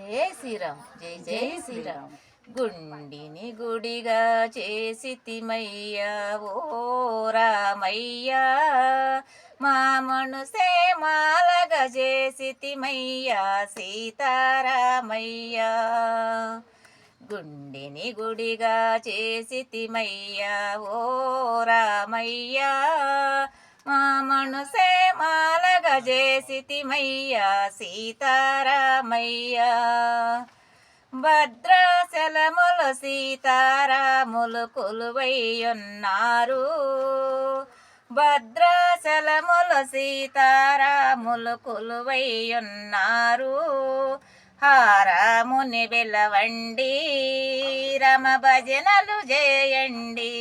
జయ శ్రీరామ్ జై జై శ్రీరామ్. గుండిని గుడిగా చేసితిమయ్యా ఓ రామయ్యా, మా మనసే మాలగా చేసితిమయ్యా సీతారామయ్యా. గుండిని గుడిగా చేసితిమయ్యా ఓ రామయ్యా, మా మనసే మాలగా చేసితిమయ్యా సీతారామయ్యా. భద్రాచలములు సీతారాములు కొలువైయున్నారు, భద్రాచలములు సీతారాములు కొలువైయున్నారు. హారాముని వెలవండి రమ భజనలు చేయండి,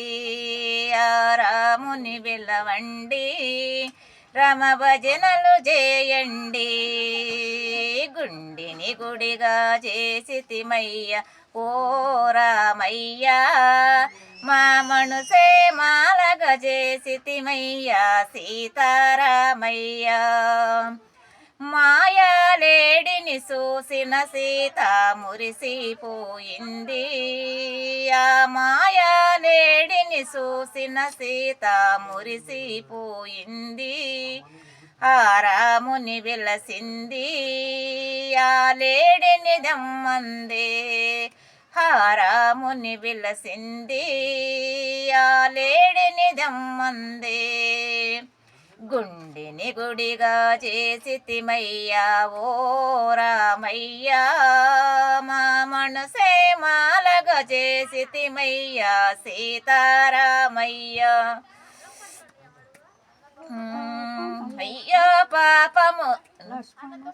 రాముని వెలవండి రమ భజనలు చేయండి. గుండిని గుడిగా చేసితిమయ్య ఓ రామయ్యా, మా మనసే మాలగా చేసితిమయ్యా సీతారామయ్యా. మాయాలేడిని చూసిన సీత మురిసిపోయింది, ఆ మాయాలేడిని చూసిన సీత మురిసిపోయింది. ఆ రాముని వెలసింది, ఆ లేడిని దమ్మందే, ఆ రాముని వెలసింది, ఆ లేడిని దమ్మందే. గుండిని గుడిగా చేసితిమయ్యా ఓ రామయ్యా, మా మనసే మాలగా చేసితిమయ్యా సీతారామయ్యా. అయ్యో పాపము